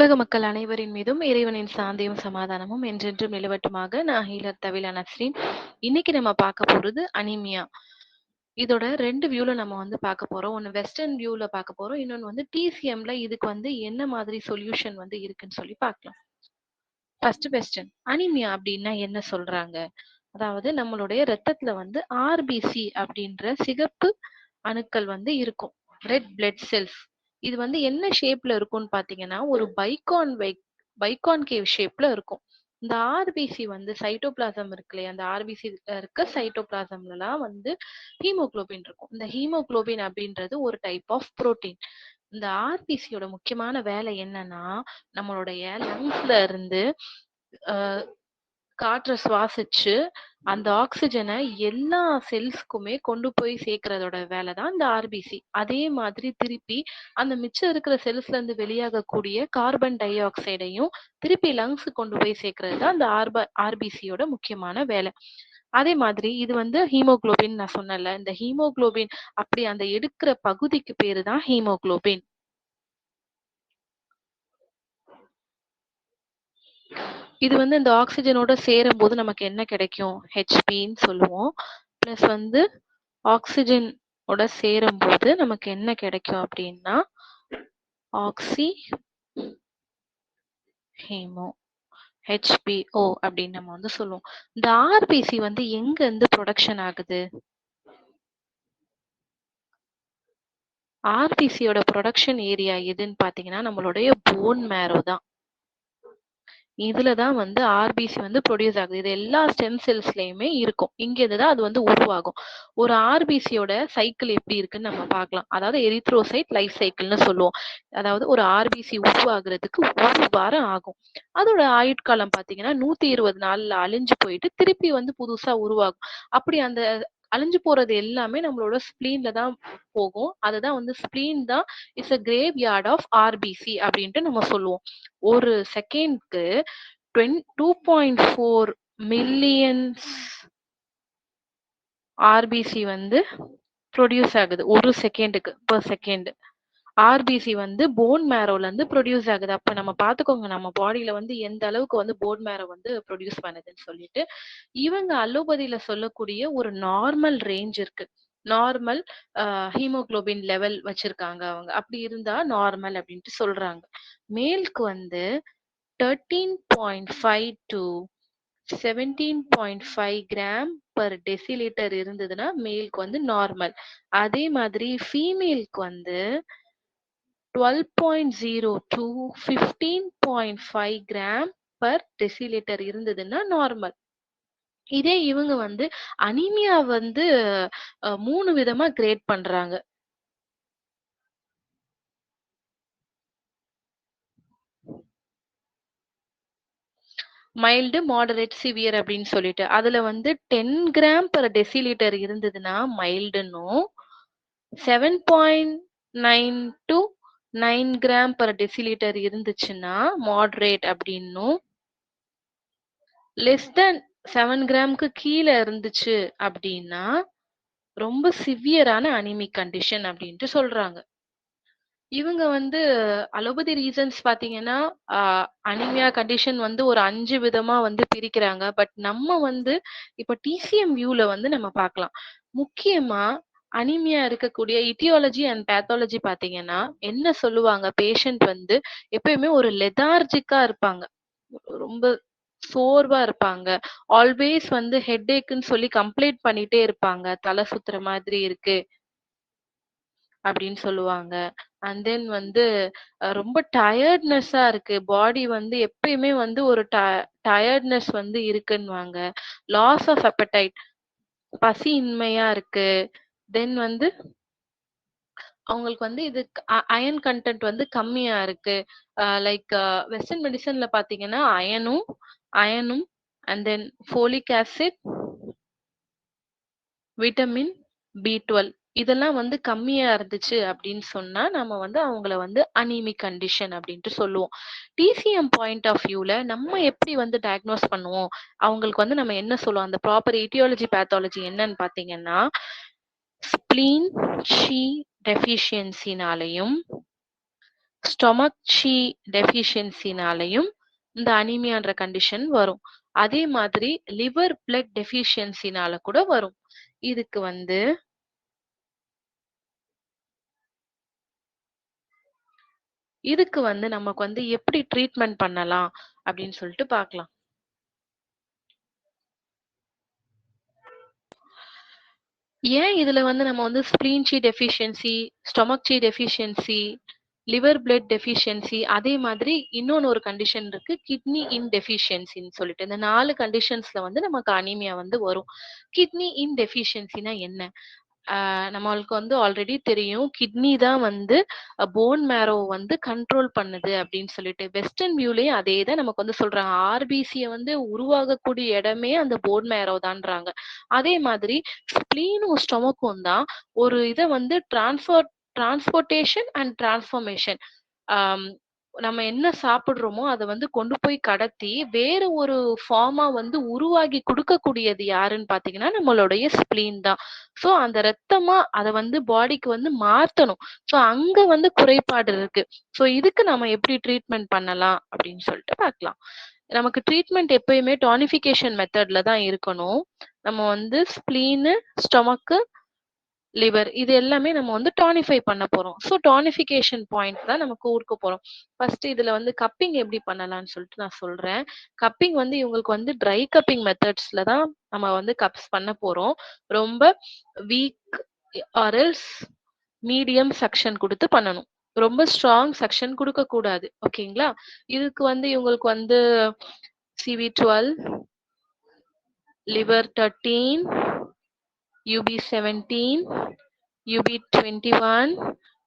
உலக மக்கள் அனைவரின் மீதும் இறைவனின் சாந்தியும் சமாதானமும் என்றென்றும் நிலவட்டுமாக. நான் ஹீலர் தவிலா நஸ்ரீன். இன்னைக்கு நம்ம பார்க்க போறது அனீமியா. இதோட 2 வியூல நம்ம பார்க்க போறோம். ஒண்ணு வெஸ்டர்ன் வியூல பார்க்க போறோம். இன்னொன்னு டிசிஎம்ல இதுக்கு என்ன மாதிரி சொல்யூஷன் இருக்குன்னு சொல்லி பார்க்கலாம். First western. அனீமியா அப்படின்னா என்ன சொல்றாங்க? அதாவது நம்மளுடைய ரத்தத்துல ஆர்பிசி அப்படின்ற சிகப்பு அணுக்கள் இருக்கும். Red blood cells. இது என்ன ஷேப்ல இருக்கும்னு பாத்தீங்கன்னா, ஒரு பைகான்கேவ் ஷேப்ல இருக்கும். இந்த ஆர்பிசி சைட்டோபிளாசம் இருக்கு இல்லையா? அந்த ஆர்பிசி இருக்க சைட்டோபிளாசம்லாம் ஹீமோகுளோபின் இருக்கும். இந்த ஹீமோகுளோபின் அப்படின்றது ஒரு டைப் ஆஃப் புரோட்டீன். இந்த ஆர்பிசியோட முக்கியமான வேலை என்னன்னா, நம்மளுடைய லங்ஸ்ல இருந்து அஹ் காற்ற சுவாசிச்சு அந்த ஆக்ஸிஜனை எல்லா செல்ஸ்க்குமே கொண்டு போய் சேர்க்கறதோட வேலை தான் இந்த ஆர்பிசி. அதே மாதிரி திருப்பி அந்த மிச்சம் இருக்கிற செல்ஸ்ல இருந்து வெளியாகக்கூடிய கார்பன் டை ஆக்சைடையும் திருப்பி லங்ஸ் கொண்டு போய் சேர்க்கறது தான் இந்த ஆர்பிசியோட முக்கியமான வேலை. அதே மாதிரி இது ஹீமோகுளோபின் நான் சொன்னேன்ல, இந்த ஹீமோகுளோபின் அப்படி அந்த எடுக்கிற பகுதிக்கு பேரு தான் ஹீமோகுளோபின். இது இந்த ஆக்ஸிஜனோட சேரும்போது நமக்கு என்ன கிடைக்கும்? ஹெச்பின்னு சொல்லுவோம். பிளஸ் ஆக்ஸிஜனோட சேரும்போது நமக்கு என்ன கிடைக்கும் அப்படின்னா ஆக்சி ஹீமோ ஹெச்பிஓ அப்படின்னு நம்ம சொல்லுவோம். இந்த ஆர்பிசி எங்க இருந்து ப்ரொடக்ஷன் ஆகுது? ஆர்பிசியோட ப்ரொடக்ஷன் ஏரியா எதுன்னு பாத்தீங்கன்னா நம்மளுடைய போன் மேரோ தான். இதுலதான் ஆர்பிசி ப்ரொடியூஸ் ஆகுது. இது எல்லா ஸ்டெம் செல்ஸ்லயுமே இருக்கும். இங்க இருந்துதான் அது உருவாகும். ஒரு ஆர்பிசியோட சைக்கிள் எப்படி இருக்குன்னு நம்ம பார்க்கலாம். அதாவது எரித்ரோசைட் லைஃப் சைக்கிள்னு சொல்லுவோம். அதாவது ஒரு ஆர்பிசி உருவாகுறதுக்கு 1 வாரம் ஆகும். அதோட ஆயுட்காலம் பாத்தீங்கன்னா 120 நாள்ல அழிஞ்சு போயிட்டு திருப்பி புதுசா உருவாகும். அப்படி அந்த அழிஞ்சு போறது எல்லாமே நம்மளோட ஸ்பிளீன்ல தான் போகும். அதுதான் ஸ்பிளீன் தான் is a graveyard of RBC அப்படின்ட்டு நம்ம சொல்லுவோம். ஒரு செகண்ட்க்கு 2.4 மில்லியன்ஸ் ஆர்பிசி ப்ரொடியூஸ் ஆகுது ஒரு செகண்டுக்கு பெர் செகண்ட். ஆர்பிசி போன் மேரோல இருந்து ப்ரொடியூஸ் ஆகுது. அப்ப நம்ம பாத்துக்கோங்க நம்ம பாடியில எந்த அளவுக்கு போன் மேரோ ப்ரொடியூஸ் பண்ணுதுன்னு சொல்லிட்டு. இவங்க அலோபதியில சொல்லக்கூடிய ஒரு நார்மல் ரேஞ்ச் இருக்கு. நார்மல் ஹீமோகுளோபின் லெவல் வச்சிருக்காங்க அவங்க. அப்படி இருந்தா நார்மல் அப்படின்ட்டு சொல்றாங்க. மேல்க்கு 13.5 to 17.5 கிராம் பர் டெசிலிட்டர் இருந்ததுன்னா மேல்க்கு நார்மல். அதே மாதிரி ஃபீமேலுக்கு 12.0 to 15.5 கிராம் பர் டெசிலிட்டர் இருந்ததுன்னா நார்மல். இதே இவங்க அனீமியா 3 விதமா கிரேட் பண்றாங்க. மைல்டு, மாடரேட், சிவியர் அப்படின்னு சொல்லிட்டு. அதுல 10 கிராம் பர் டெசிலிட்டர் இருந்ததுன்னா மைல்டுன்னும், 7.9 to 9 கிராம் பர் டெசிலிட்டர் இருந்துச்சுன்னா மாடரேட் அப்படின்னும், லெஸ் தென் 7 கிராம்க்கு கீழே இருந்துச்சு அப்படின்னா ரொம்ப சிவியரான அனிமிக் கண்டிஷன் அப்படின்ட்டு சொல்றாங்க. இவங்க அலோபதி ரீசன்ஸ் பாத்தீங்கன்னா அனிமியா கண்டிஷன் ஒரு 5 விதமா பிரிக்கிறாங்க. பட் நம்ம இப்ப டிசிஎம் வியூல நம்ம பார்க்கலாம். முக்கியமா அனிமியா இருக்கக்கூடிய இட்டியாலஜி அண்ட் பேத்தாலஜி பாத்தீங்கன்னா என்ன சொல்லுவாங்க? பேஷண்ட் எப்பயுமே ஒரு லெதார்ஜிக்கா இருப்பாங்க. ரொம்ப சோர்வா இருப்பாங்க. ஆல்வேஸ் ஹெட்டேக்ன்னு சொல்லி கம்ப்ளைண்ட் பண்ணிட்டே இருப்பாங்க. தலை சுத்துற மாதிரி இருக்கு அப்படின்னு சொல்லுவாங்க. அண்ட் தென் ரொம்ப டயர்ட்னஸ்ஸா இருக்கு. பாடி எப்பயுமே ஒரு டயர்ட்னஸ் இருக்குன்னுவாங்க. லாஸ் ஆஃப் அப்படைட், பசியின்மையா இருக்கு. தென் அவங்களுக்கு இது அயன் கன்டென்ட் கம்மியா இருக்கு. லைக் வெஸ்டர்ன் மெடிசன்ல பாத்தீங்கன்னா அயனும் and then folic acid, vitamin B12 இதெல்லாம் கம்மியா இருந்துச்சு அப்படின்னு சொன்னா நம்ம அவங்கள அனீமிக் கண்டிஷன் அப்படின்ட்டு சொல்லுவோம். டிசிஎம் பாயிண்ட் ஆஃப் வியூல நம்ம எப்படி டயக்னோஸ் பண்ணுவோம்? அவங்களுக்கு நம்ம என்ன சொல்லுவோம்? அந்த ப்ராப்பர் etiology பேத்தாலஜி என்னன்னு பாத்தீங்கன்னா ஸ்பிளீன் ஷி டெஃபிஷியன்சினாலையும் ஸ்டொமக் சி டெஃபிஷியன்சினாலையும் இந்த அனீமியான்ற கண்டிஷன் வரும். அதே மாதிரி லிவர் பிளட் டெஃபிஷியன்சினால கூட வரும். இதுக்கு வந்து நமக்கு வந்து எப்படி ட்ரீட்மெண்ட் பண்ணலாம் அப்படின்னு சொல்லிட்டு பார்க்கலாம். ஏன் இதுல வந்து நம்ம வந்து spleen C deficiency, stomach C deficiency, liver blood deficiency, அதே மாதிரி இன்னொன்னு ஒரு கண்டிஷன் இருக்கு கிட்னி இன்டெஃபிஷியன்சின்னு சொல்லிட்டு. இந்த 4 கண்டிஷன்ஸ்ல வந்து நமக்கு அனீமியா வந்து வரும். கிட்னி இன்டெஃபிஷியன்சினா என்ன? நம்மளுக்கு வந்து ஆல்ரெடி தெரியும். கிட்னி தான் வந்து போன் மேரோ வந்து கண்ட்ரோல் பண்ணுது அப்படின்னு சொல்லிட்டு. வெஸ்டர்ன் வியூலயும் அதே தான் நமக்கு வந்து சொல்றாங்க. ஆர்பிசிய வந்து உருவாகக்கூடிய இடமே அந்த போன் மேரோ தான்றாங்க. அதே மாதிரி ஸ்ப்ளீனும், ஸ்டொமக்கும் தான் ஒரு இத வந்து டிரான்ஸ்போர்டேஷன் அண்ட் டிரான்ஸ்ஃபர்மேஷன். ஆம், நம்ம என்ன சாப்பிடுறோமோ அத வந்து கொண்டு போய் கடத்தி வேற ஒரு ஃபார்மா வந்து உருவாகி குடுக்கக்கூடியது யாருன்னு பார்த்தீங்கன்னா, நம்மளுடைய ஸ்ப்ளீன் தான். சோ அந்த ரத்தமா அத வந்து பாடிக்கு வந்து மாத்தணும். சோ அங்க வந்து குறைபாடு இருக்கு. சோ இதுக்கு நம்ம எப்படி ட்ரீட்மெண்ட் பண்ணலாம் அப்படின்னு சொல்லிட்டு பார்க்கலாம். நமக்கு ட்ரீட்மெண்ட் எப்பயுமே டானிஃபிகேஷன் மெத்தட்ல தான் இருக்கணும். நம்ம வந்து ஸ்ப்ளீனு, ஸ்டொமக்கு, லிவர் இது எல்லாமே நம்ம வந்து டானிஃபை பண்ண போறோம். சோ டானிஃபிகேஷன் பாயிண்ட் தான் நம்ம குடுக்க போறோம். ஃபர்ஸ்ட் இதுல வந்து கப்பிங் எப்படி பண்ணலாம்னு சொல்லிட்டு நான் சொல்றேன். கப்பிங் வந்து இவங்களுக்கு வந்து ட்ரை கப்பிங் மெத்தட்ஸ்ல தான் நம்ம வந்து கப்ஸ் பண்ண போறோம். ரொம்ப week or else medium suction குடுத்து பண்ணணும். ரொம்ப ஸ்ட்ராங் சக்ஷன் குடுக்க கூடாது. ஓகேங்களா? இதுக்கு வந்து இவங்களுக்கு வந்து CV12, liver 13, UB17, UB21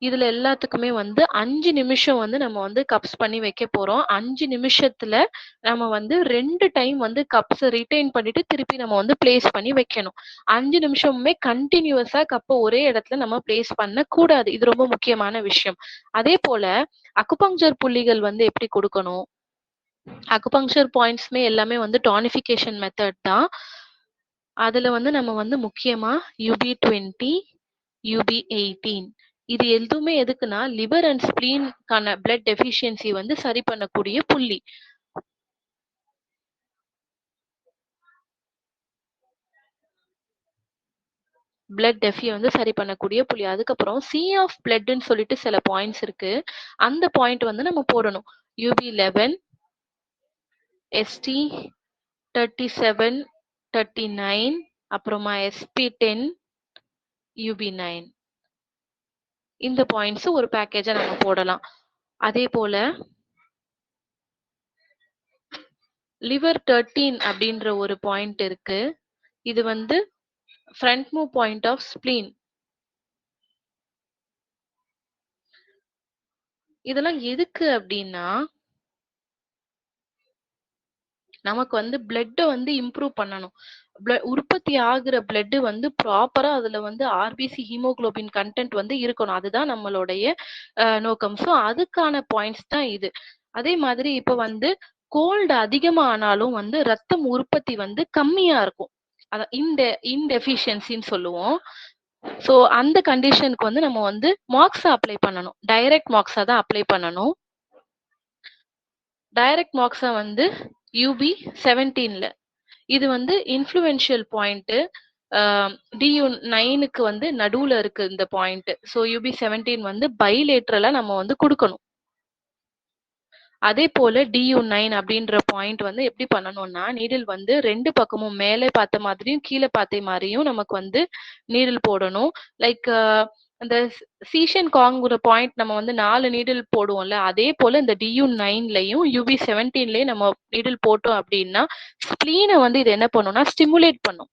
இதுல எல்லாத்துக்குமே வந்து 5 நிமிஷம் வந்து நம்ம வந்து கப்ஸ் பண்ணி வைக்க போறோம். 5 நிமிஷத்துல நம்ம வந்து 2 டைம் வந்து கப்ஸ ரிட்டெயின் பண்ணிட்டு திருப்பி நம்ம வந்து பிளேஸ் பண்ணி வைக்கணும். 5 நிமிஷமுமே கன்டினியூவஸா கப்ப ஒரே இடத்துல நம்ம பிளேஸ் பண்ணக்கூடாது. இது ரொம்ப முக்கியமான விஷயம். அதே போல அக்குபங்க்சர் புள்ளிகள் வந்து எப்படி கொடுக்கணும்? அக்குபங்க்சர் பாயிண்ட்ஸ்மே எல்லாமே வந்து டானிஃபிகேஷன் மெத்தட் தான். அதுல வந்து நம்ம வந்து முக்கியமா UB20, UB18 இது எதுவுமே எதுக்குன்னா லிவர் அண்ட் ஸ்ப்ளீன்கான பிளட் டெஃபிஷியன்சி வந்து சரி பண்ணக்கூடிய புள்ளி. பிளட் டெஃபிய வந்து சரி பண்ணக்கூடிய புள்ளி. அதுக்கப்புறம் சி ஆஃப் பிளட்ன்னு சொல்லிட்டு சில பாயிண்ட்ஸ் இருக்கு. அந்த பாயிண்ட் வந்து நம்ம போடணும். UB11, ST 37, 39 அப்புறமா SP10, UB9 இந்த பாயிண்ட்ஸ் ஒரு பேக்கேஜா நம்ம போடலாம். அதே போல லிவர் 13 அப்படின்ற ஒரு பாயிண்ட் இருக்கு. இது வந்து front move point of spleen. இதெல்லாம் எதுக்கு அப்படின்னா நமக்கு வந்து பிளட்ட வந்து இம்ப்ரூவ் பண்ணணும். உற்பத்தி ஆகுற பிளட் வந்து ப்ராப்பரா அதுல வந்து ஆர்பிசி ஹீமோகுளோபின் கன்டென்ட் வந்து இருக்கணும். அதுதான் நம்மளுடைய நோக்கம். சோ அதுக்கான பாயிண்ட்ஸ் தான் இது. அதே மாதிரி இப்ப வந்து கோல்டு அதிகமா ஆனாலும் வந்து ரத்தம் உற்பத்தி வந்து கம்மியா இருக்கும். அத இன்டெஃபிஷியன்சின்னு சொல்லுவோம். சோ அந்த கண்டிஷனுக்கு வந்து நம்ம வந்து மாக்ஸா அப்ளை பண்ணணும். டைரக்ட் மாக்ஸா தான் அப்ளை பண்ணணும். டைரக்ட் மார்க்ஸா வந்து UB17ல. இது வந்து இன்ஃப்ளூயன்ஷியல் பாயிண்ட். DU9க்கு வந்து நடுவுல இருக்கு இந்த பாயிண்ட். சோ UB17 வந்து பைலேட்ரலா நம்ம வந்து குடுக்கணும். அதே போல DU9 அப்படின்ற பாயிண்ட் வந்து எப்படி பண்ணணும்னா, நீடில் வந்து 2 பக்கமும் மேலே பார்த்த மாதிரியும், கீழ பார்த்த மாரியும் நமக்கு வந்து நீடில் போடணும். லைக் அந்த சீஷன் காங்குற பாயிண்ட் நம்ம வந்து 4 நீடில் போடுவோம்ல, அதே போல இந்த DU9லயும், UB17லயும் நம்ம நீடில் போட்டோம் அப்படின்னா, ஸ்ப்ளீன வந்து இது என்ன பண்ணும்னா, ஸ்டிமுலேட் பண்ணும்.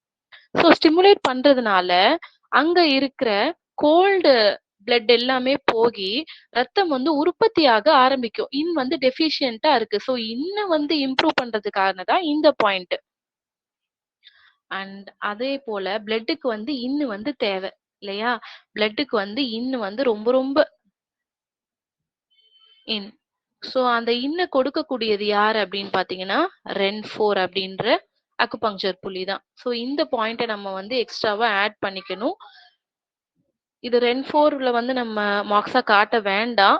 சோ ஸ்டிமுலேட் பண்றதுனால, அங்க இருக்கிற கோல்டு பிளட் எல்லாமே போகி, ரத்தம் வந்து உற்பத்தியாக ஆரம்பிக்கும். வந்து டெஃபிஷியன்ட்டா இருக்கு. சோ வந்து இம்ப்ரூவ் பண்றதுக்காக தான் இந்த பாயிண்ட். அண்ட் அதே போல பிளட்டுக்கு வந்து வந்து தேவை. இல்லையா? பிளட்டுக்கு வந்து வந்து ரொம்ப ரொம்ப இன். சோ அந்த கொடுக்கக்கூடியது யாரு அப்படின்னு பார்த்தீங்கன்னா, REN4 அப்படின்ற அக்குபங்க்சர் புள்ளி தான். சோ இந்த பாயிண்ட்ட நம்ம வந்து எக்ஸ்ட்ராவா ஆட் பண்ணிக்கணும். இது REN4ல வந்து நம்ம மார்க்ஸா காட்ட வேண்டாம்.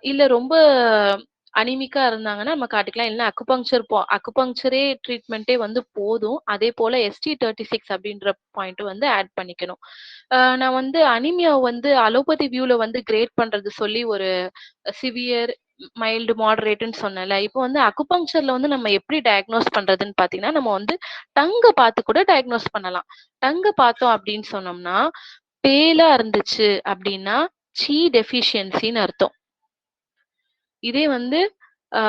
இல்ல ரொம்ப அனீமிக்கா இருந்தாங்கன்னா நம்ம காட்டிக்கலாம். இல்ல அக்குபங்சரே ட்ரீட்மெண்ட்டே வந்து போதும். அதேபோல ST36 அப்படின்ற பாயிண்ட் வந்து ஆட் பண்ணிக்கணும். நான் வந்து அனீமியாவ வந்து அலோபதி வியூல வந்து கிரேட் பண்றது சொல்லி ஒரு சிவியர், மைல்டு, மாடரேட்ன்னு சொன்னேன்ல. இப்போ வந்து அக்குபங்சர்ல வந்து நம்ம எப்படி டயக்னோஸ் பண்றதுன்னு பார்த்தீங்கன்னா, நம்ம வந்து டங்க பார்த்து கூட டயக்னோஸ் பண்ணலாம். டங்க பார்த்தோம் அப்படின்னு சொன்னோம்னா, பேலா இருந்துச்சு அப்படின்னா, டெஃபிஷியன்சின்னு அர்த்தம். இதே வந்து ஆ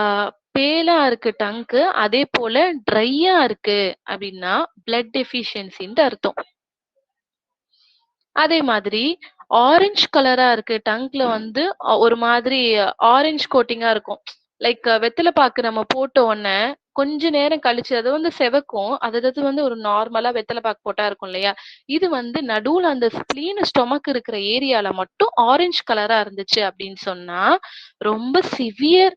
பேலா இருக்கு டங்க்கு, அதே போல ட்ரையா இருக்கு அப்படின்னா, பிளட் டெஃபிஷியன்சின்ட்டு அர்த்தம். அதே மாதிரி ஆரஞ்ச் கலரா இருக்கு. டங்க்ல வந்து ஒரு மாதிரி ஆரஞ்ச் கோட்டிங்கா இருக்கும். லைக் வெத்தல பாக்கு நம்ம போட்ட உடனே, கொஞ்ச நேரம் கழிச்சு அது வந்து செவக்கும். அது வந்து ஒரு நார்மலா வெத்தல பாக்கு போட்டா இருக்கும் இல்லையா? இது வந்து நடுவுல அந்த ஸ்டொமக் இருக்கிற ஏரியால மட்டும் ஆரஞ்ச் கலரா இருந்துச்சு அப்படின்னு சொன்னா, ரொம்ப சிவியர்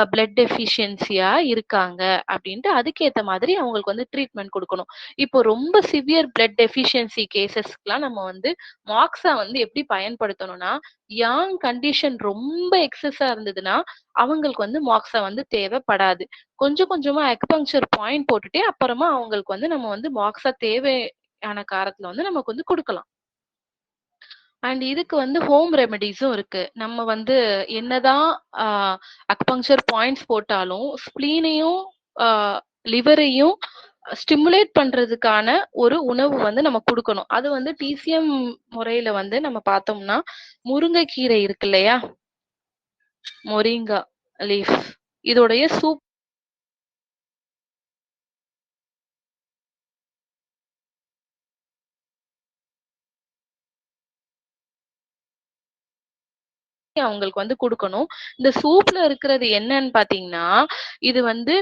பிளட் டெஃபிஷியன்சியா இருக்காங்க அப்படின்ட்டு அதுக்கேத்த மாதிரி அவங்களுக்கு வந்து ட்ரீட்மெண்ட் குடுக்கணும். இப்போ ரொம்ப சிவியர் பிளட் டெஃபிஷியன்சி கேஸஸ்க்குலாம் நம்ம வந்து மாக்ஸா வந்து எப்படி பயன்படுத்தணும்னா, யாங் கண்டிஷன் ரொம்ப எக்ஸஸா இருந்ததுன்னா, அவங்களுக்கு வந்து மாக்ஸா வந்து தேவைப்படாது. கொஞ்சம் கொஞ்சமா அக்குபங்க்சர் பாயிண்ட் போட்டுட்டே, அப்புறமா அவங்களுக்கு வந்து நம்ம வந்து மாக்ஸா தேவையான காலத்துல வந்து நமக்கு வந்து குடுக்கலாம். அண்ட் இதுக்கு வந்து ஹோம் ரெமெடிஸும் இருக்கு. நம்ம வந்து என்னதான் அ அக்குபங்க்சர் பாயிண்ட்ஸ் போட்டாலும், ஸ்ப்ளீனையும், அ லிவரையும் ஸ்டிமுலேட் பண்றதுக்கான ஒரு உணவு வந்து நம்ம குடுக்கணும். அது வந்து டிசிஎம் முறையில வந்து நம்ம பார்த்தோம்னா, முருங்கைக்கீரை இருக்கு இல்லையா? Moringa leaf. இதோடைய சூப் அவங்களுக்கு வந்து குடுக்கணும். இந்த சூப்ல இருக்கிறது என்னன்னு பார்த்தீங்கன்னா, இது வந்து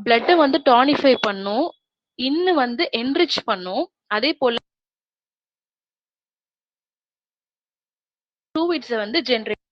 பிளட்ட வந்து டானிஃபை பண்ணும். இன்னும் வந்து என்ரிச் பண்ணும். அதேபோல ஃப்ளூயிட்ஸ வந்து ஜெனரேட்